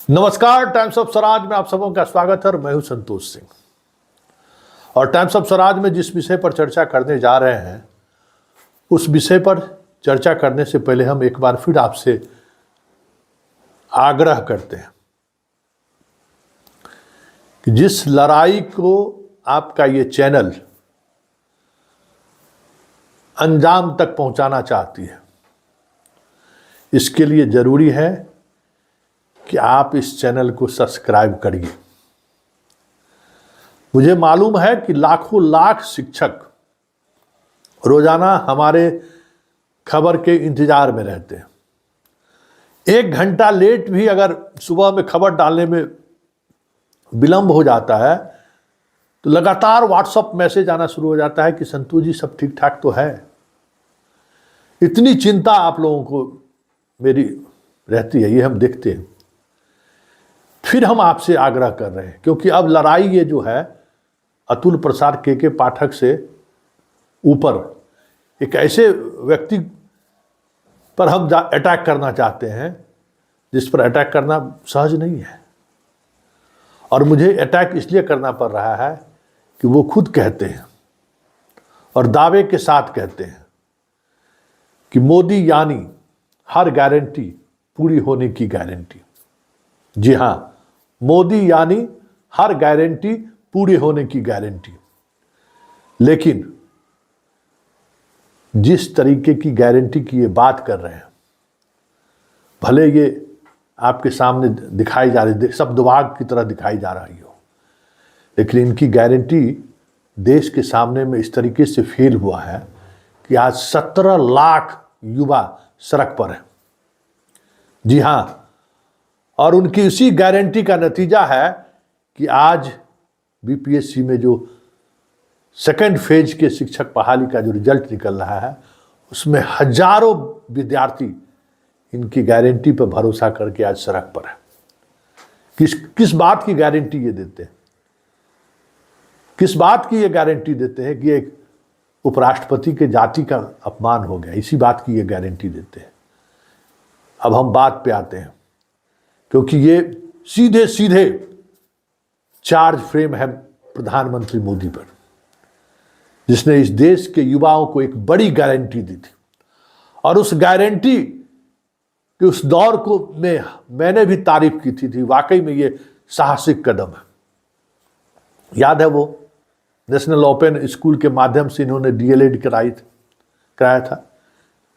नमस्कार, times of Swaraj में आप सबों का स्वागत है और मैं हूं संतोष सिंह। और टाइम्स ऑफ स्वराज में जिस विषय पर चर्चा करने जा रहे हैं उस विषय पर चर्चा करने से पहले हम एक बार फिर आपसे आग्रह करते हैं कि जिस लड़ाई को आपका ये चैनल अंजाम तक पहुंचाना चाहती है, इसके लिए जरूरी है कि आप इस चैनल को सब्सक्राइब करिए। मुझे मालूम है कि लाखों लाख शिक्षक रोजाना हमारे खबर के इंतजार में रहते हैं। 1 घंटा लेट भी अगर सुबह में खबर डालने में विलंब हो जाता है तो लगातार व्हाट्सएप मैसेज आना शुरू हो जाता है कि संतोष जी सब ठीक ठाक तो है। इतनी चिंता आप लोगों को मेरी रहती है, ये हम देखते हैं। फिर हम आपसे आग्रह कर रहे हैं क्योंकि अब लड़ाई ये जो है अतुल प्रसाद के पाठक से ऊपर एक ऐसे व्यक्ति पर हम अटैक करना चाहते हैं जिस पर अटैक करना सहज नहीं है। और मुझे अटैक इसलिए करना पड़ रहा है कि वो खुद कहते हैं और दावे के साथ कहते हैं कि मोदी यानी हर गारंटी पूरी होने की गारंटी। जी हाँ, मोदी यानी हर गारंटी पूरी होने की गारंटी। लेकिन जिस तरीके की गारंटी की ये बात कर रहे हैं, भले ये आपके सामने दिखाई जा रही, शब्दवाग की तरह दिखाई जा रही हो, लेकिन इनकी गारंटी देश के सामने में इस तरीके से फेल हुआ है कि आज 17 लाख युवा सड़क पर है। जी हाँ, और उनकी उसी गारंटी का नतीजा है कि आज बीपीएससी में जो सेकंड फेज के शिक्षक बहाली का जो रिजल्ट निकल रहा है उसमें हजारों विद्यार्थी इनकी गारंटी पर भरोसा करके आज सड़क पर है। किस बात की गारंटी ये देते हैं? किस बात की ये गारंटी देते हैं कि एक उपराष्ट्रपति के जाति का अपमान हो गया, इसी बात की ये गारंटी देते हैं। अब हम बात पे आते हैं क्योंकि ये सीधे सीधे चार्ज फ्रेम है प्रधानमंत्री मोदी पर, जिसने इस देश के युवाओं को एक बड़ी गारंटी दी थी। और उस गारंटी के उस दौर को मैंने भी तारीफ की थी। वाकई में ये साहसिक कदम है। याद है वो नेशनल ओपन स्कूल के माध्यम से इन्होंने डीएलएड कराया था।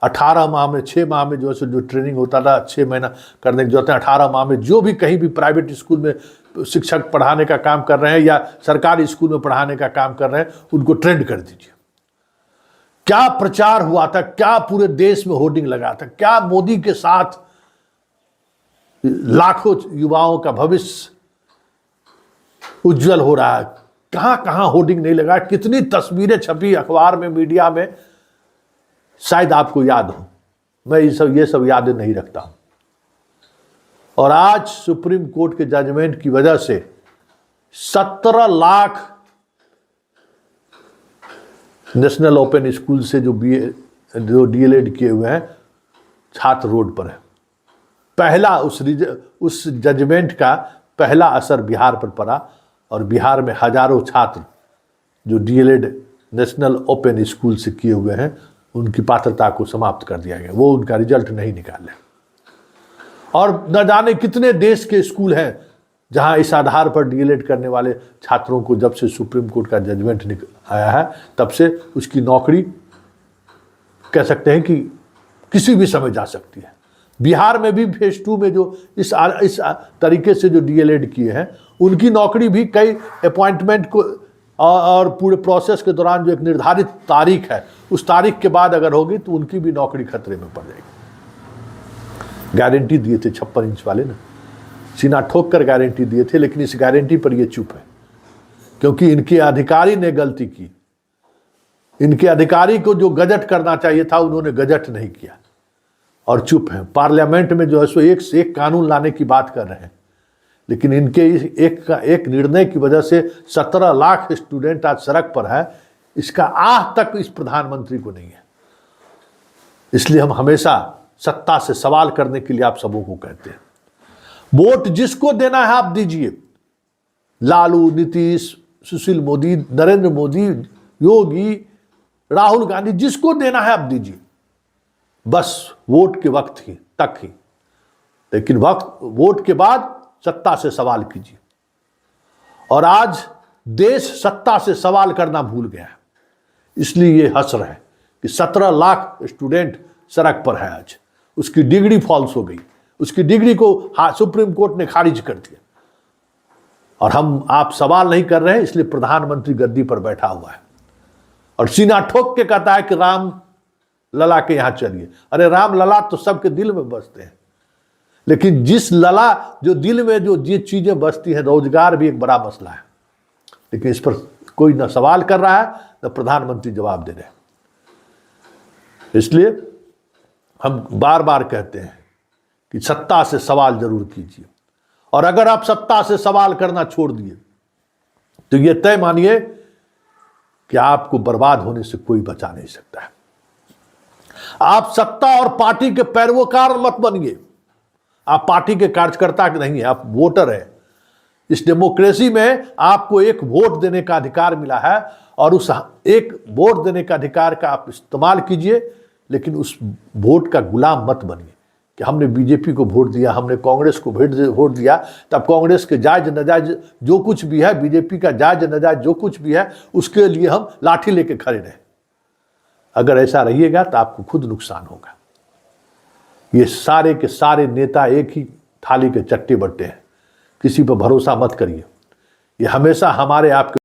18 माह में 6 माह में जो ट्रेनिंग होता था, 6 महीना करने के जो होते हैं, 18 माह में जो भी कहीं भी प्राइवेट स्कूल में शिक्षक पढ़ाने का काम कर रहे हैं या सरकारी स्कूल में पढ़ाने का काम कर रहे हैं, उनको ट्रेंड कर दीजिए। क्या प्रचार हुआ था, क्या पूरे देश में होर्डिंग लगा था, क्या मोदी के साथ लाखों युवाओं का भविष्य उज्जवल हो रहा है। कहां कहां होर्डिंग नहीं लगा, कितनी तस्वीरें छपी अखबार में, मीडिया में, शायद आपको याद हो। मैं ये सब यादें नहीं रखता हूं। और आज सुप्रीम कोर्ट के जजमेंट की वजह से 17 लाख नेशनल ओपन स्कूल से जो डीएलएड किए हुए हैं छात्र रोड पर है। पहला उस जजमेंट का पहला असर बिहार पर पड़ा और बिहार में हजारों छात्र जो डीएलएड नेशनल ओपन स्कूल से किए हुए हैं उनकी पात्रता को समाप्त कर दिया गया। वो उनका रिजल्ट नहीं निकाले। और न जाने कितने देश के स्कूल हैं जहां इस आधार पर डीएलएड करने वाले छात्रों को जब से सुप्रीम कोर्ट का जजमेंट आया है तब से उसकी नौकरी कह सकते हैं कि किसी भी समय जा सकती है। बिहार में भी फेज 2 में जो इस तरीके से जो डीएलएड किए हैं उनकी नौकरी भी कई अपॉइंटमेंट को और पूरे प्रोसेस के दौरान जो एक निर्धारित तारीख है उस तारीख के बाद अगर होगी तो उनकी भी नौकरी खतरे में पड़ जाएगी। गारंटी दिए थे 56 इंच वाले ना, सीना ठोक कर गारंटी दिए थे, लेकिन इस गारंटी पर ये चुप है क्योंकि इनके अधिकारी ने गलती की। इनके अधिकारी को जो गजट करना चाहिए था उन्होंने गजट नहीं किया और चुप है। पार्लियामेंट में जो है सो एक से एक कानून लाने की बात कर रहे हैं, लेकिन इनके एक निर्णय की वजह से 17 लाख स्टूडेंट आज सड़क पर है। इसका आह तक इस प्रधानमंत्री को नहीं है। इसलिए हम हमेशा सत्ता से सवाल करने के लिए आप सबों को कहते हैं। वोट जिसको देना है आप दीजिए, लालू, नीतीश, सुशील मोदी, नरेंद्र मोदी, योगी, राहुल गांधी, जिसको देना है आप दीजिए, बस वोट के वक्त ही तक ही। लेकिन वोट के बाद सत्ता से सवाल कीजिए। और आज देश सत्ता से सवाल करना भूल गया है, इसलिए ये हंस रहे हैं कि 17 लाख स्टूडेंट सड़क पर है। आज उसकी डिग्री फॉल्स हो गई, उसकी डिग्री को सुप्रीम कोर्ट ने खारिज कर दिया, और आप सवाल नहीं कर रहे हैं, इसलिए प्रधानमंत्री गद्दी पर बैठा हुआ है और सीना ठोक के कहता है कि राम लला के यहां चलिए। अरे राम लला तो सबके दिल में बसते हैं, लेकिन जिस लला जो दिल में जो चीजें बसती हैं, रोजगार भी एक बड़ा मसला है, लेकिन इस पर कोई न सवाल कर रहा है न प्रधानमंत्री जवाब दे रहे हैं। इसलिए हम बार बार कहते हैं कि सत्ता से सवाल जरूर कीजिए, और अगर आप सत्ता से सवाल करना छोड़ दिए तो यह तय मानिए कि आपको बर्बाद होने से कोई बचा नहीं सकता है। आप सत्ता और पार्टी के पैरोकार मत बनिए। आप पार्टी के कार्यकर्ता नहीं है, आप वोटर हैं। इस डेमोक्रेसी में आपको एक वोट देने का अधिकार मिला है, और उस एक वोट देने का अधिकार का आप इस्तेमाल कीजिए, लेकिन उस वोट का गुलाम मत बनिए कि हमने बीजेपी को वोट दिया, हमने कांग्रेस को वोट दिया, तब कांग्रेस के जायज नजायज जो कुछ भी है, बीजेपी का जायज नजायज जो कुछ भी है, उसके लिए हम लाठी लेके खड़े रहे। अगर ऐसा रहिएगा तो आपको खुद नुकसान होगा। ये सारे के सारे नेता एक ही थाली के चट्टे बट्टे हैं, किसी पर भरोसा मत करिए। ये हमेशा हमारे आपके